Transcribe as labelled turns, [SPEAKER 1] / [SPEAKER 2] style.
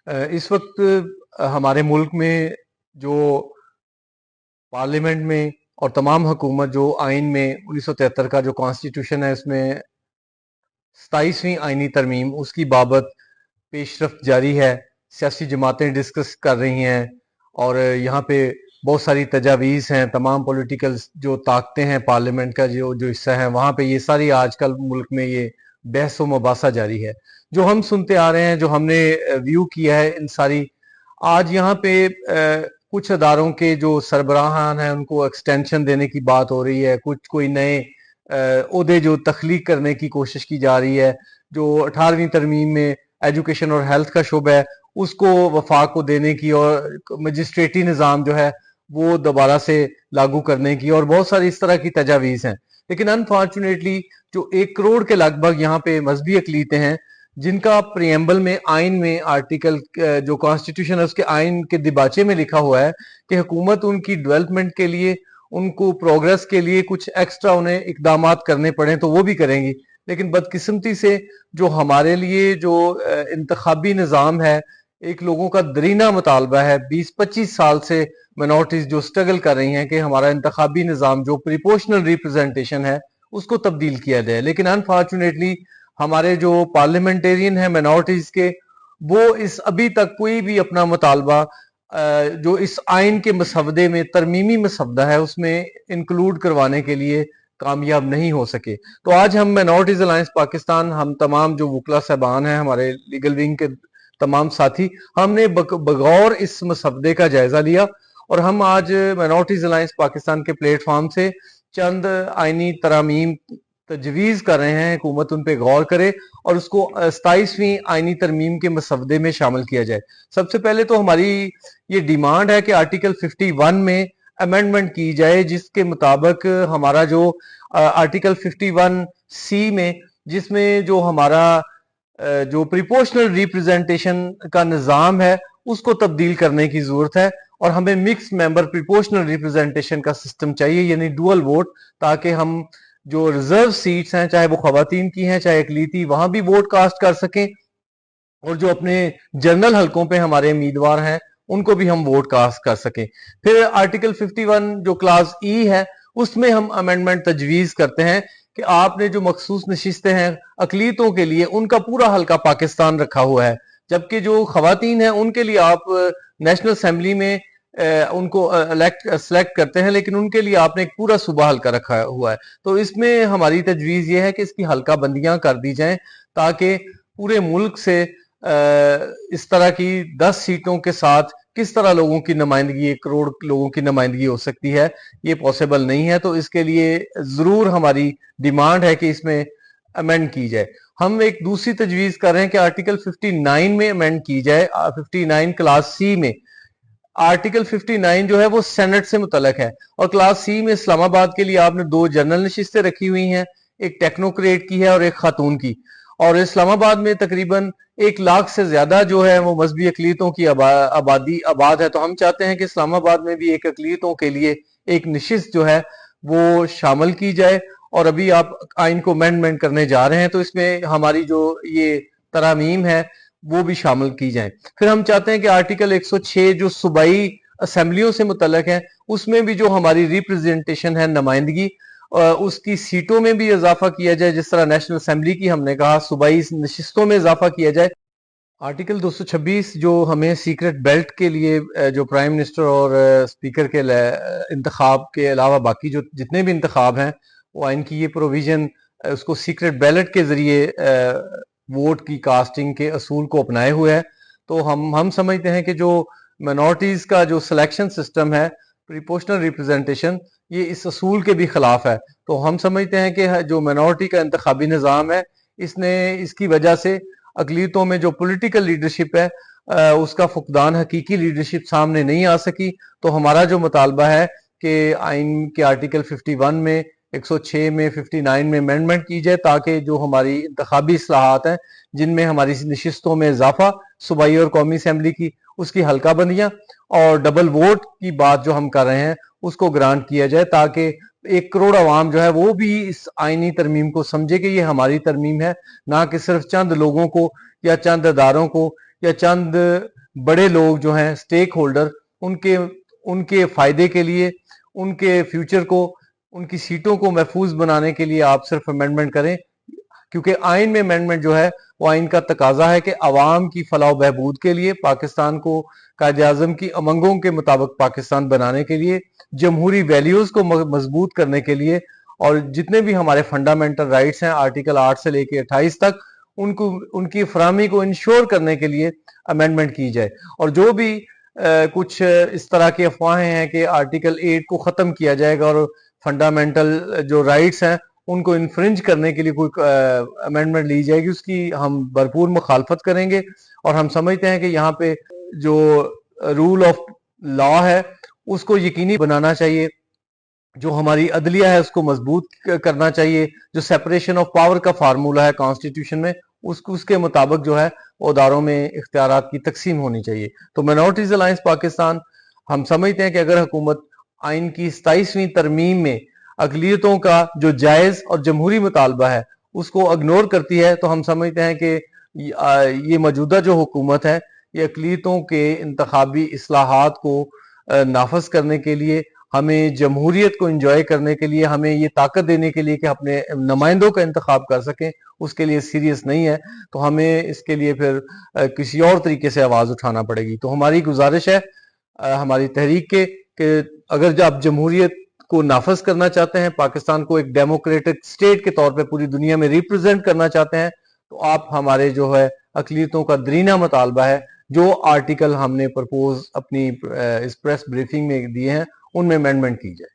[SPEAKER 1] इस वक्त हमारे मुल्क में जो पार्लियामेंट में और तमाम हुकूमत जो आइन में 1973 का जो कॉन्स्टिट्यूशन है उसमें 27वीं आइनी तरमीम उसकी बाबत पेशरफ्त जारी है। सियासी जमातें डिस्कस कर रही हैं और यहाँ पे बहुत सारी तजावीज़ हैं। तमाम पॉलिटिकल जो ताकतें हैं पार्लियामेंट का जो जो हिस्सा है वहाँ पे ये सारी आजकल मुल्क में ये बहस व मुबासा जारी है। जो हम सुनते आ रहे हैं, जो हमने व्यू किया है इन सारी, आज यहाँ पे कुछ अदारों के जो सरबराहान हैं उनको एक्सटेंशन देने की बात हो रही है। कुछ कोई नए ओहदे जो तख्लीक करने की कोशिश की जा रही है। जो 18वीं तरमीम में एजुकेशन और हेल्थ का शुबा है उसको वफाक को देने की और मजिस्ट्रेटी निज़ाम जो है वो दोबारा से लागू करने की और बहुत सारी इस तरह की तजावीज़ हैं। लेकिन अनफॉर्चुनेटली जो 1 करोड़ के लगभग यहाँ पे मजहबी अकलीतें हैं जिनका प्रियम्बल में आइन में आर्टिकल जो कॉन्स्टिट्यूशन है उसके आइन के दिबाचे में लिखा हुआ है कि हुकूमत उनकी डेवलपमेंट के लिए, उनको प्रोग्रेस के लिए कुछ एक्स्ट्रा उन्हें इकदामात करने पड़े तो वो भी करेंगी। लेकिन बदकिस्मती से जो हमारे लिए जो इंतखाबी निज़ाम है, एक लोगों का दरीना मुतालबा है 20-25 साल से माइनॉरिटीज जो स्ट्रगल कर रही हैं कि हमारा इंतखाबी निज़ाम जो प्रिपोर्शनल रिप्रेजेंटेशन है उसको तब्दील किया जाए। लेकिन अनफॉर्चुनेटली हमारे जो पार्लियामेंटेरियन है माइनॉरिटीज के, वो इस अभी तक कोई भी अपना मुतालबा जो इस आइन के मसवदे में तरमीमी मसवदा है उसमें इंक्लूड करवाने के लिए कामयाब नहीं हो सके। तो आज हम माइनॉरिटीज अलायंस पाकिस्तान, हम तमाम जो वकला साहबान हैं, हमारे लीगल विंग के तमाम साथी, हमने बगौर इस मसवदे का जायजा लिया और हम आज माइनॉरिटीज अलायंस पाकिस्तान के प्लेटफॉर्म से चंद आइनी तरामीम तजवीज़ कर रहे हैं, हुकूमत उन पे गौर करे और उसको 27वीं आइनी तरमीम के मसवदे में शामिल किया जाए। सबसे पहले तो हमारी ये डिमांड है कि आर्टिकल 51 में अमेंडमेंट की जाए जिसके मुताबिक हमारा जो आर्टिकल 51C में, जिसमें जो हमारा जो प्रिपोर्शनल रिप्रेजेंटेशन का निज़ाम है उसको तब्दील करने की जरूरत है और हमें मिक्स मेंबर प्रिपोर्शनल रिप्रेजेंटेशन का सिस्टम चाहिए, यानी डुअल वोट, ताकि हम जो रिजर्व सीट्स हैं, चाहे वो खवातीन की हैं चाहे अकलीती, वहां भी वोट कास्ट कर सकें और जो अपने जनरल हलकों पे हमारे उम्मीदवार हैं उनको भी हम वोट कास्ट कर सकें। फिर आर्टिकल 51 जो क्लास ई है उसमें हम अमेंडमेंट तजवीज करते हैं कि आपने जो मखसूस नशिस्तें हैं अकलीतों के लिए, उनका पूरा हल्का पाकिस्तान रखा हुआ है, जबकि जो खवातीन हैं उनके लिए आप नेशनल असेंबली में उनको सेलेक्ट करते हैं, लेकिन उनके लिए आपने एक पूरा सूबा हल्का रखा हुआ है। तो इसमें हमारी तजवीज़ ये है कि इसकी हल्का बंदियां कर दी जाएं ताकि पूरे मुल्क से इस तरह की 10 सीटों के साथ किस तरह लोगों की नुमाइंदगी, 1 करोड़ लोगों की नुमाइंदगी हो सकती है, ये पॉसिबल नहीं है। तो इसके लिए जरूर हमारी डिमांड है कि इसमें अमेंड की जाए। हम एक दूसरी तजवीज़ कर रहे हैं कि आर्टिकल 59 में अमेंड की जाए। 59 क्लास सी में, आर्टिकल 59 जो है वो सेनेट से मुतलक है और क्लास सी में इस्लामाबाद के लिए आपने 2 जनरल नशिस्तें रखी हुई हैं, एक टेक्नोक्रेट की है और एक खातून की। और इस्लामाबाद में तकरीबन 1 लाख से ज्यादा जो है वो मजहबी अकलीतों की आबादी आबाद है। तो हम चाहते हैं कि इस्लामाबाद में भी एक अकलीतों के लिए एक नशिस्त जो है वो शामिल की जाए और अभी आप आइन को अमेंडमेंट करने जा रहे हैं तो इसमें हमारी जो ये तरामीम है वो भी शामिल की जाए। फिर हम चाहते हैं कि आर्टिकल 106 जो सूबाई असेंबलियों से मुतल्लक है उसमें भी जो हमारी रिप्रेजेंटेशन है, नुमाइंदगी, उसकी सीटों में भी इजाफा किया जाए, जिस तरह नेशनल असेंबली की हमने कहा सूबाई नशिस्तों में इजाफा किया जाए। आर्टिकल 226 जो हमें सीक्रेट बेल्ट के लिए जो प्राइम मिनिस्टर और स्पीकर के इंतखाब के अलावा बाकी जो जितने भी इंतखाब हैं वो आइन की ये प्रोविजन उसको सीक्रेट बैलेट के जरिए वोट की कास्टिंग के असूल को अपनाए हुए है। तो हम समझते हैं कि जो माइनॉरिटीज का जो सिलेक्शन सिस्टम है, प्रिपोर्शनल रिप्रेजेंटेशन, ये इस असूल के भी खिलाफ है। तो हम समझते हैं कि जो माइनॉरिटी का इंतखाबी निज़ाम है इसकी वजह से अकलीतों में जो पॉलिटिकल लीडरशिप है उसका फुकदान, हकीकी लीडरशिप सामने नहीं आ सकी। तो हमारा जो मुतालबा है कि आइन के आर्टिकल 51 में, 106 में, 59 में अमेंडमेंट की जाए ताकि जो हमारी इंतखाबी इस्लाहात हैं जिनमें हमारी नशिस्तों में इजाफा, सूबाई और कौमी असेंबली की, उसकी हल्का बंदियां और डबल वोट की बात जो हम कर रहे हैं उसको ग्रांट किया जाए ताकि 1 करोड़ आवाम जो है वो भी इस आइनी तरमीम को समझे कि ये हमारी तरमीम है, ना कि सिर्फ चंद लोगों को या चंद अदारों को या चंद बड़े लोग जो हैं स्टेक होल्डर, उनके फायदे के लिए, उनके फ्यूचर को, उनकी सीटों को महफूज बनाने के लिए आप सिर्फ अमेंडमेंट करें, क्योंकि आइन में अमेंडमेंट जो है वो आइन का तकाजा है कि अवाम की फलाह बहबूद के लिए, पाकिस्तान को कायदे आज़म की उमंगों के मुताबिक पाकिस्तान बनाने के लिए, जमहूरी वैल्यूज को मजबूत करने के लिए, और जितने भी हमारे फंडामेंटल राइट्स हैं आर्टिकल 8 से लेकर 28 तक, उनको उनकी फराहमी को इंश्योर करने के लिए अमेंडमेंट की जाए। और जो भी कुछ इस तरह की अफवाहें हैं कि आर्टिकल 8 को ख़त्म किया जाएगा और फंडामेंटल जो राइट्स हैं उनको इन्फ्रिंज करने के लिए कोई अमेंडमेंट ली जाएगी, उसकी हम भरपूर मुखालफत करेंगे। और हम समझते हैं कि यहाँ पे जो रूल ऑफ लॉ है उसको यकीनी बनाना चाहिए, जो हमारी अदलिया है उसको मजबूत करना चाहिए, जो सेपरेशन ऑफ पावर का फार्मूला है कॉन्स्टिट्यूशन में उसके मुताबिक जो है अदारों में इख्तियारात की तकसीम होनी चाहिए। तो माइनॉरिटीज अलायंस पाकिस्तान, हम समझते हैं कि अगर हुकूमत आइन की 27वीं तरमीम में अकलियतों का जो जायज और जमहूरी मुतालबा है उसको इग्नोर करती है, तो हम समझते हैं कि ये मौजूदा जो हुकूमत है ये अकलियतों के इंतखाबी इस्लाहात को नाफज करने के लिए, हमें जमहूरियत को इंजॉय करने के लिए, हमें ये ताकत देने के लिए कि अपने नुमाइंदों का इंतखाब कर सकें, उसके लिए सीरियस नहीं है। तो हमें इसके लिए फिर किसी और तरीके से आवाज़ उठाना पड़ेगी। तो हमारी गुजारिश है हमारी तहरीक के कि अगर आप जमहूरियत को नाफज करना चाहते हैं, पाकिस्तान को एक डेमोक्रेटिक स्टेट के तौर पे पूरी दुनिया में रिप्रेजेंट करना चाहते हैं, तो आप हमारे जो है अकलियतों का दरीना मुतालबा है, जो आर्टिकल हमने प्रपोज अपनी इस प्रेस ब्रीफिंग में दिए हैं उनमें अमेंडमेंट की जाए।